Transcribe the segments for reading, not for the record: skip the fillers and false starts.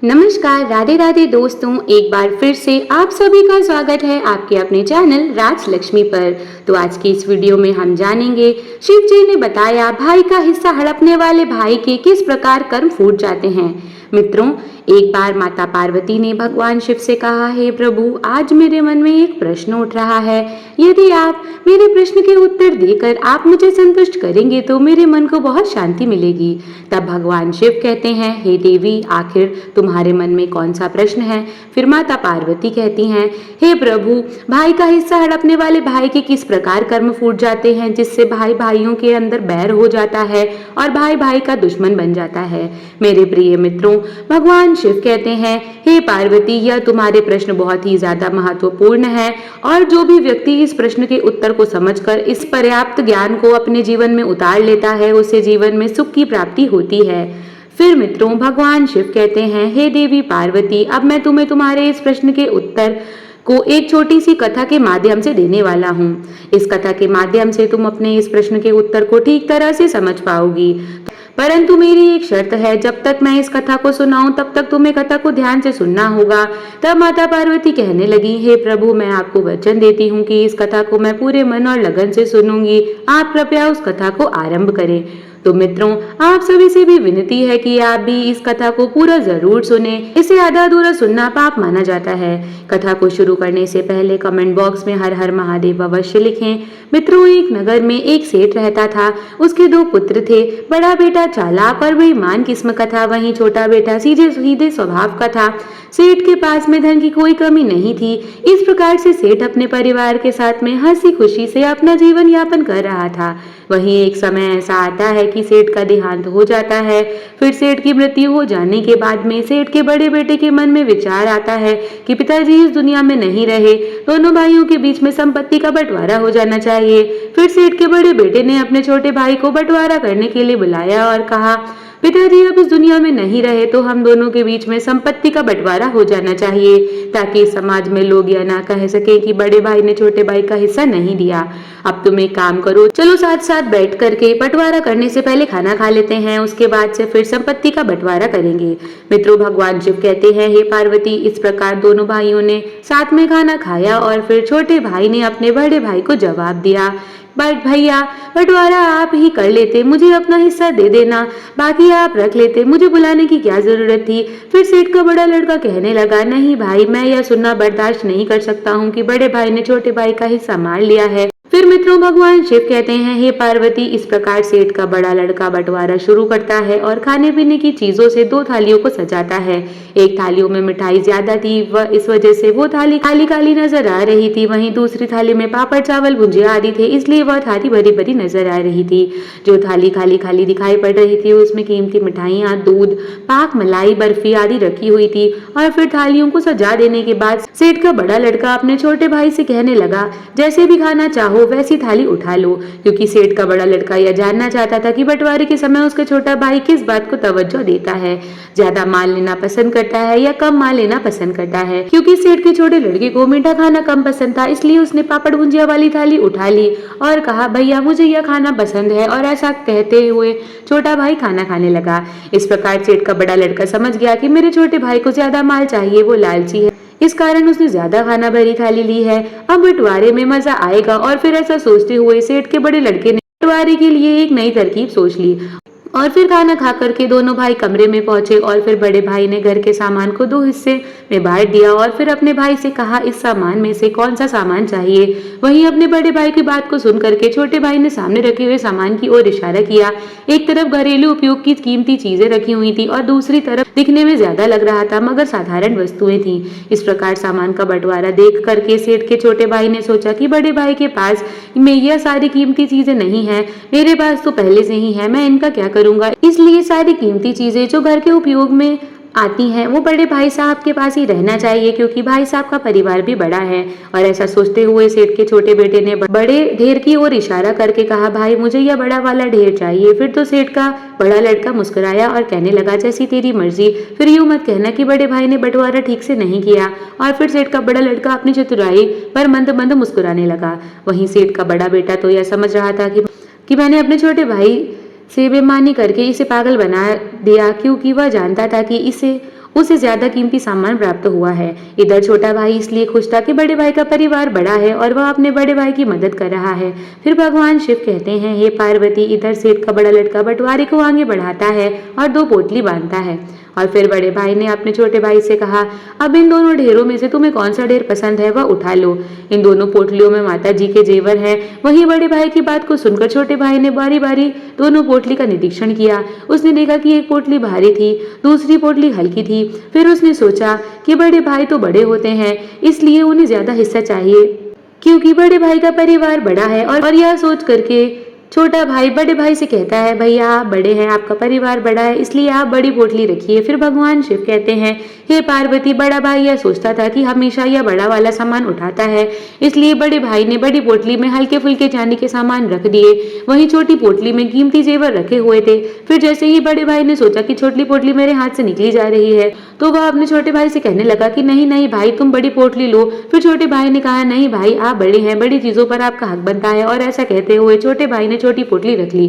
नमस्कार, राधे राधे दोस्तों। एक बार फिर से आप सभी का स्वागत है आपके अपने चैनल राज लक्ष्मी पर। तो आज की इस वीडियो में हम जानेंगे शिव जी ने बताया भाई का हिस्सा हड़पने वाले भाई के किस प्रकार कर्म फूट जाते हैं। मित्रों, एक बार माता पार्वती ने भगवान शिव से कहा, हे प्रभु, आज मेरे मन में एक प्रश्न उठ रहा है। यदि आप मेरे प्रश्न के उत्तर देकर आप मुझे संतुष्ट करेंगे तो मेरे मन को बहुत शांति मिलेगी। तब भगवान शिव कहते हैं, हे देवी, आखिर तुम्हारे मन में कौन सा प्रश्न है। फिर माता पार्वती कहती हैं, हे प्रभु, भाई का हिस्सा हड़पने वाले भाई के किस प्रकार कर्म फूट जाते हैं जिससे भाई भाइयों के अंदर बैर हो जाता है और भाई भाई का दुश्मन बन जाता है। मेरे प्रिय मित्रों, भगवान शिव कहते हैं, हे पार्वती, यह तुम्हारे प्रश्न बहुत ही ज्यादा महत्वपूर्ण है और जो भी व्यक्ति इस प्रश्न के उत्तर को समझकर इस पर्याप्त ज्ञान को अपने जीवन में उतार लेता है उसे जीवन में सुख की प्राप्ति होती है। फिर मित्रों, भगवान शिव कहते हैं, हे देवी पार्वती, अब मैं तुम्हें तुम्हारे इस प्रश्न के उत्तर को एक छोटी सी कथा के माध्यम से देने वाला हूँ। इस कथा के माध्यम से तुम अपने इस प्रश्न के उत्तर को ठीक तरह से समझ पाओगी, परंतु मेरी एक शर्त है, जब तक मैं इस कथा को सुनाऊं तब तक तुम्हें कथा को ध्यान से सुनना होगा। तब माता पार्वती कहने लगी, हे प्रभु, मैं आपको वचन देती हूँ कि इस कथा को मैं पूरे मन और लगन से सुनूंगी। आप कृपया उस कथा को आरंभ करें। तो मित्रों, आप सभी से भी विनती है कि आप भी इस कथा को पूरा जरूर सुने। इसे आधा अधूरा सुनना पाप माना जाता है। कथा को शुरू करने से पहले कमेंट बॉक्स में हर हर महादेव अवश्य लिखें। मित्रों, एक नगर में एक सेठ रहता था। उसके दो पुत्र थे। बड़ा बेटा चालाक और बेईमान किस्म का था, वहीं छोटा बेटा सीधे सीधे स्वभाव का था। सेठ के पास में धन की कोई कमी नहीं थी। इस प्रकार से सेठ अपने परिवार के साथ में हंसी खुशी से अपना जीवन यापन कर रहा था। वहीं एक समय ऐसा आता है कि सेठ का देहांत हो जाता है। फिर सेठ की मृत्यु हो जाने के बाद में सेठ के बड़े बेटे के मन में विचार आता है कि पिताजी इस दुनिया में नहीं रहे, दोनों भाइयों के बीच में संपत्ति का बंटवारा हो जाना चाहिए। फिर सेठ के बड़े बेटे ने अपने छोटे भाई को बंटवारा करने के लिए बुलाया और कहा, पिताजी अब इस दुनिया में नहीं रहे तो हम दोनों के बीच में संपत्ति का बंटवारा हो जाना चाहिए, ताकि समाज में लोग यह ना कह सके कि बड़े भाई ने छोटे भाई का हिस्सा नहीं दिया। अब तुम एक काम करो, चलो साथ साथ बैठ करके बंटवारा करने से पहले खाना खा लेते हैं, उसके बाद से फिर संपत्ति का बंटवारा करेंगे। मित्रों, भगवान शिव कहते हैं, हे पार्वती, इस प्रकार दोनों भाइयों ने साथ में खाना खाया और फिर छोटे भाई ने अपने बड़े भाई को जवाब दिया, बट भैया, बंटवारा आप ही कर लेते, मुझे अपना हिस्सा दे देना, बाकी आप रख लेते, मुझे बुलाने की क्या जरूरत थी। फिर सेठ का बड़ा लड़का कहने लगा, नहीं भाई, मैं यह सुनना बर्दाश्त नहीं कर सकता हूँ कि बड़े भाई ने छोटे भाई का हिस्सा मार लिया है। फिर मित्रों, भगवान शिव कहते हैं, हे पार्वती, इस प्रकार सेठ का बड़ा लड़का बंटवारा शुरू करता है और खाने पीने की चीजों से दो थालियों को सजाता है। एक थालियों में मिठाई ज्यादा थी, वह इस वजह से वो थाली काली काली नजर आ रही थी। वहीं दूसरी थाली में पापड़ चावल भुजिया आदि थे, इसलिए वह थाली भरी भरी नजर आ रही थी। जो थाली खाली खाली दिखाई पड़ रही थी उसमें कीमती मिठाइयाँ, दूध, पाक, मलाई, बर्फी आदि रखी हुई थी। और फिर थालियों को सजा देने के बाद सेठ का बड़ा लड़का अपने छोटे भाई से कहने लगा, जैसे भी खाना चाहो वैसी थाली उठा लो, क्योंकि सेठ का बड़ा लड़का यह जानना चाहता था कि बंटवारे के समय उसका छोटा भाई किस बात को तवज्जो देता है, ज्यादा माल लेना पसंद करता है या कम माल लेना पसंद करता है। क्योंकि सेठ के छोटे लड़के को मीठा खाना कम पसंद था, इसलिए उसने पापड़ भुजिया वाली थाली उठा ली और कहा, भैया, मुझे यह खाना पसंद है। और ऐसा कहते हुए छोटा भाई खाना खाने लगा। इस प्रकार सेठ का बड़ा लड़का समझ गया कि मेरे छोटे भाई को ज्यादा माल चाहिए, वो लालची है, इस कारण उसने ज्यादा खाना भरी थाली ली है। अब बंटवारे में मजा आएगा। और फिर ऐसा सोचते हुए सेठ के बड़े लड़के ने बंटवारे के लिए एक नई तरकीब सोच ली। और फिर खाना खा करके दोनों भाई कमरे में पहुंचे और फिर बड़े भाई ने घर के सामान को दो हिस्से में बांट दिया और फिर अपने भाई से कहा, इस सामान में से कौन सा सामान चाहिए। वहीं अपने बड़े भाई की बात को सुन करके छोटे भाई ने सामने रखे हुए सामान की ओर इशारा किया। एक तरफ घरेलू उपयोग की कीमती चीजें रखी हुई थी और दूसरी तरफ दिखने में ज्यादा लग रहा था मगर साधारण वस्तुएं थी। इस प्रकार सामान का बंटवारा देख करके सेठ के छोटे भाई ने सोचा कि बड़े भाई के पास में यह सारी कीमती चीजें नहीं है, मेरे पास तो पहले से ही है, मैं इनका क्या करूंगा। इसलिए सारी कीमती चीजें जो घर के उपयोग में आती हैं वो बड़े भाई साहब के पास ही रहना चाहिए, क्योंकि भाई साहब का परिवार भी बड़ा है। और ऐसा सोचते हुए सेठ के छोटे बेटे ने बड़े ढेर की ओर इशारा करके कहा, भाई, मुझे यह बड़ा वाला ढेर चाहिए। फिर तो सेठ का बड़ा लड़का मुस्कुराया और कहने लगा, जैसी तेरी मर्जी, फिर यूं मत कहना कि बड़े भाई ने बंटवारा ठीक से नहीं किया। और फिर सेठ का बड़ा लड़का अपनी चतुराई पर मंद मंद मुस्कुराने लगा। वहीं सेठ का बड़ा बेटा तो यह समझ रहा था कि मैंने अपने छोटे भाई से बेईमानी करके इसे पागल बना दिया, क्योंकि वह जानता था कि इसे उसे ज्यादा कीमती सामान प्राप्त हुआ है। इधर छोटा भाई इसलिए खुश था कि बड़े भाई का परिवार बड़ा है और वह अपने बड़े भाई की मदद कर रहा है। फिर भगवान शिव कहते हैं, हे पार्वती, इधर सेठ का बड़ा लड़का बंटवारे को आगे बढ़ाता है और 2 पोटली बांधता है। और फिर बड़े भाई ने अपने छोटे भाई से कहा, अब इन दोनों ढेरों में से तुम्हें कौन सा ढेर पसंद है वह उठा लो। इन दोनों पोटलियों में माता जी के जेवर हैं। वहीं बड़े भाई की बात को सुनकर छोटे भाई ने बारी बारी दोनों पोटली का निरीक्षण किया। उसने देखा कि एक पोटली भारी थी, दूसरी पोटली हल्की थी। फिर उसने सोचा कि बड़े भाई तो बड़े होते हैं, इसलिए उन्हें ज्यादा हिस्सा चाहिए क्योंकि बड़े भाई का परिवार बड़ा है। और यह सोच करके छोटा भाई बड़े भाई से कहता है, भैया आप बड़े हैं, आपका परिवार बड़ा है, इसलिए आप बड़ी पोटली रखिए। फिर भगवान शिव कहते हैं, हे पार्वती, बड़ा भाई यह सोचता था कि हमेशा यह बड़ा वाला सामान उठाता है, इसलिए बड़े भाई ने बड़ी पोटली में हल्के फुल्के चांदी के सामान रख दिए। वहीं छोटी पोटली में कीमती जेवर रखे हुए थे। फिर जैसे ही बड़े भाई ने सोचा कि छोटी पोटली मेरे हाथ से निकली जा रही है, तो वह अपने छोटे भाई से कहने लगा कि नहीं नहीं भाई, तुम बड़ी पोटली लो। फिर छोटे भाई ने कहा, नहीं भाई, आप बड़े हैं, बड़ी चीजों पर आपका हक बनता है। और ऐसा कहते हुए छोटे भाई ने छोटी पोटली रख ली।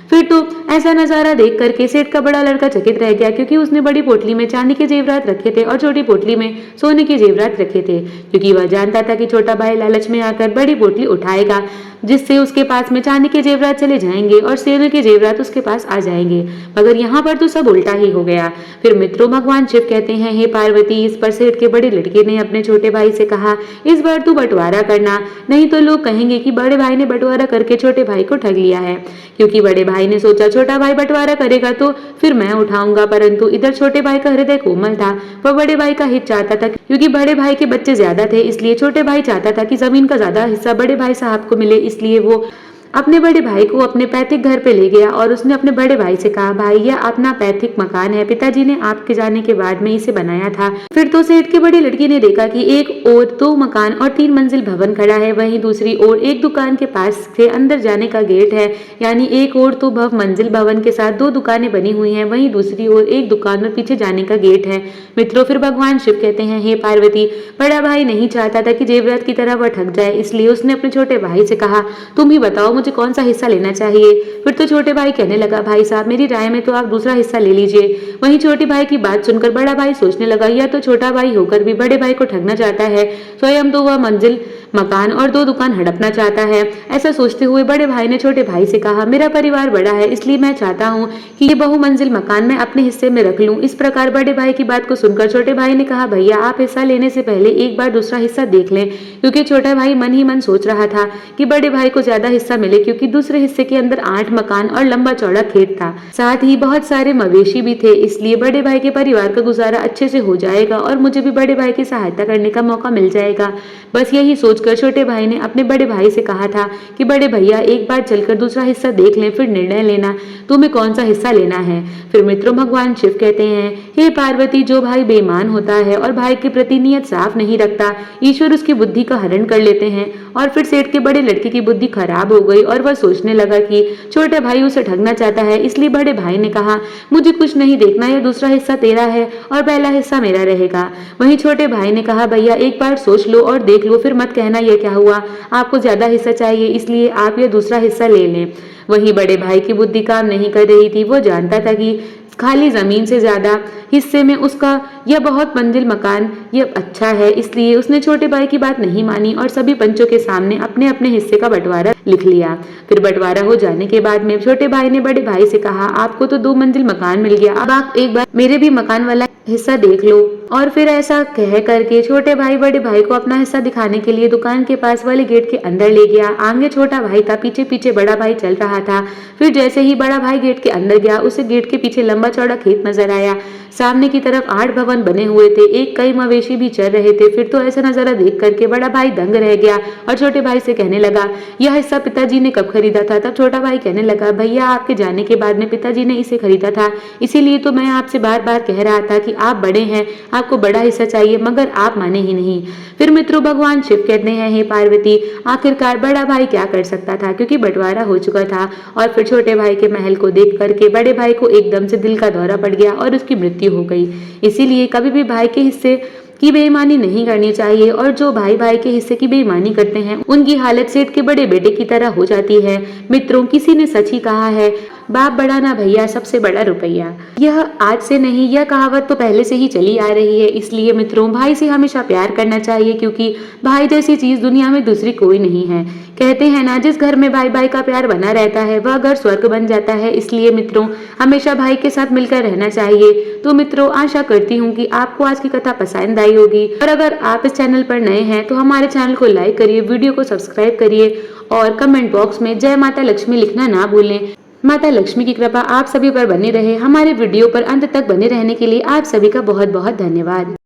फिर तो ऐसा नजारा देख करके सेठ का बड़ा लड़का चकित रह गया, क्योंकि उसने बड़ी पोटली में चांदी के जेवरात रखे थे और छोटी पोटली में सोने के जेवरात रखे थे, क्योंकि वह जानता था कि छोटा भाई लालच में आकर बड़ी पोटली उठाएगा, जिससे उसके पास में चांदी के जेवरात चले जाएंगे और सोने के जेवरात उसके पास आ जाएंगे। मगर यहाँ पर तो सब उल्टा ही हो गया। फिर मित्रों, भगवान शिव कहते हैं, हे पार्वती, इस पर सेठ के बड़े लड़के ने अपने छोटे भाई से कहा, इस बार तू बंटवारा करना, नहीं तो लोग कहेंगे कि बड़े भाई ने बंटवारा करके छोटे भाई को ठग लिया है। क्योंकि बड़े भाई ने सोचा छोटा भाई बंटवारा करेगा तो फिर मैं उठाऊंगा, परंतु इधर छोटे भाई का हृदय कोमल था। वह बड़े भाई का हित चाहता था, क्योंकि बड़े भाई के बच्चे ज्यादा थे, इसलिए छोटे भाई चाहता था कि जमीन का ज्यादा हिस्सा बड़े भाई साहब को मिले। इसलिए वो अपने बड़े भाई को अपने पैतृक घर पे ले गया और उसने अपने बड़े भाई से कहा, भाई यह अपना पैतृक मकान है, पिताजी ने आपके जाने के बाद में इसे बनाया था। फिर तो सेठ के बड़े लड़के ने देखा कि एक ओर 2 मकान और 3 मंजिल भवन खड़ा है, वहीं दूसरी ओर एक दुकान के पास से अंदर जाने का गेट है। यानी एक ओर तो मंजिल भवन के साथ 2 दुकानें बनी हुई हैं, वहीं दूसरी ओर एक दुकान और पीछे जाने का गेट है। मित्रों, फिर भगवान शिव कहते हैं, हे पार्वती, बड़ा भाई नहीं चाहता था कि जेवरात की तरह वह ठग जाए, इसलिए उसने अपने छोटे भाई से कहा, तुम ही बताओ मुझे कौन सा हिस्सा लेना चाहिए। फिर तो छोटे भाई कहने लगा, भाई साहब, मेरी राय में तो आप दूसरा हिस्सा ले लीजिए। वहीं छोटे भाई की बात सुनकर बड़ा भाई सोचने लगा, यह तो छोटा भाई होकर भी बड़े भाई को ठगना चाहता है, स्वयं तो वह मंजिल मकान और 2 दुकान हड़पना चाहता है। ऐसा सोचते हुए बड़े भाई ने छोटे भाई से कहा, मेरा परिवार बड़ा है, इसलिए मैं चाहता हूँ कि ये बहुमंजिल मकान मैं अपने हिस्से में रख लूं। इस प्रकार बड़े भाई की बात को सुनकर छोटे भाई ने कहा, भैया आप हिस्सा लेने से पहले एक बार दूसरा हिस्सा देख लें, क्योंकि छोटा भाई मन ही मन सोच रहा था कि बड़े भाई को ज्यादा हिस्सा मिले, क्योंकि दूसरे हिस्से के अंदर 8 मकान और लंबा चौड़ा खेत था, साथ ही बहुत सारे मवेशी भी थे। इसलिए बड़े भाई के परिवार का गुजारा अच्छे से हो जाएगा और मुझे भी बड़े भाई की सहायता करने का मौका मिल जाएगा। बस यही सोचकर छोटे भाई ने अपने बड़े भाई से कहा था कि बड़े भैया एक बार चलकर दूसरा हिस्सा देख लें, फिर निर्णय लेना तुम्हें कौन सा हिस्सा लेना है। फिर मित्रों, भगवान शिव कहते हैं, हे पार्वती, जो भाई बेईमान होता है और भाई के प्रति नियत साफ नहीं रखता, ईश्वर उसकी बुद्धि का हरण कर लेते हैं। और फिर सेठ के बड़े लड़के की बुद्धि खराब हो गई और वह सोचने लगा कि छोटा भाई उसे ठगना चाहता है। इसलिए बड़े भाई ने कहा, मुझे कुछ नहीं देखना, यह दूसरा हिस्सा तेरा है और पहला हिस्सा मेरा रहेगा। वहीं छोटे भाई ने कहा, भैया एक बार सोच लो और देख लो, फिर मत कहना यह क्या हुआ, आपको ज्यादा हिस्सा चाहिए, इसलिए आप यह दूसरा हिस्सा ले लें। वहीं बड़े भाई की बुद्धि काम नहीं कर रही थी। वो जानता था कि खाली जमीन से ज्यादा हिस्से में उसका यह बहुत मंजिल मकान यह अच्छा है, इसलिए उसने छोटे भाई की बात नहीं मानी और सभी पंचों के सामने अपने अपने हिस्से का बंटवारा लिख लिया। फिर बंटवारा हो जाने के बाद में छोटे भाई ने बड़े भाई से कहा, आपको तो 2 मंजिल मकान मिल गया, अब आप एक बार मेरे भी मकान वाला हिस्सा देख लो। और फिर ऐसा कह करके छोटे भाई बड़े भाई को अपना हिस्सा दिखाने के लिए दुकान के पास वाले गेट के अंदर ले गया। आगे छोटा भाई था, पीछे पीछे बड़ा भाई चल रहा था। फिर जैसे ही बड़ा भाई गेट के अंदर गया, उसे गेट के पीछे लंबा चौड़ा खेत नजर आया। सामने की तरफ 8 भवन बने हुए थे, एक कई मवेशी भी चल रहे थे। फिर तो ऐसा नजारा देख करके बड़ा भाई दंग रह गया और छोटे भाई से कहने लगा, यह हिस्सा पिताजी ने कब खरीदा था? तब छोटा भाई कहने लगा, भैया आपके जाने के बाद में पिताजी ने इसे खरीदा था, इसीलिए तो मैं आपसे बार बार कह रहा था कि आप बड़े हैं, आपको बड़ा हिस्सा चाहिए, मगर आप माने ही नहीं। फिर मित्रों, भगवान शिव कहते हैं, हे पार्वती, आखिरकार बड़ा भाई क्या कर सकता था, क्योंकि बंटवारा हो चुका था। और फिर छोटे भाई के महल को देख करके बड़े भाई को एकदम से दिल का दौरा पड़ गया और उसकी मृत्यु हो गई। इसीलिए कभी भी भाई के हिस्से की बेईमानी नहीं करनी चाहिए, और जो भाई भाई के हिस्से की बेईमानी करते हैं उनकी हालत सेठ के बड़े बेटे की तरह हो जाती है। मित्रों, किसी ने सच ही कहा है, बाप बड़ा ना भैया, सबसे बड़ा रुपया। यह आज से नहीं, यह कहावत तो पहले से ही चली आ रही है। इसलिए मित्रों, भाई से हमेशा प्यार करना चाहिए, क्योंकि भाई जैसी चीज दुनिया में दूसरी कोई नहीं है। कहते हैं ना, जिस घर में भाई भाई का प्यार बना रहता है वह घर स्वर्ग बन जाता है। इसलिए मित्रों, हमेशा भाई के साथ मिलकर रहना चाहिए। तो मित्रों, आशा करती हूँ कि आपको आज की कथा पसंद आई होगी, और अगर आप इस चैनल पर नए हैं तो हमारे चैनल को लाइक करिए, वीडियो को सब्सक्राइब करिए और कमेंट बॉक्स में जय माता लक्ष्मी लिखना ना भूलें। माता लक्ष्मी की कृपा आप सभी पर बनी रहे। हमारे वीडियो पर अंत तक बने रहने के लिए आप सभी का बहुत बहुत धन्यवाद।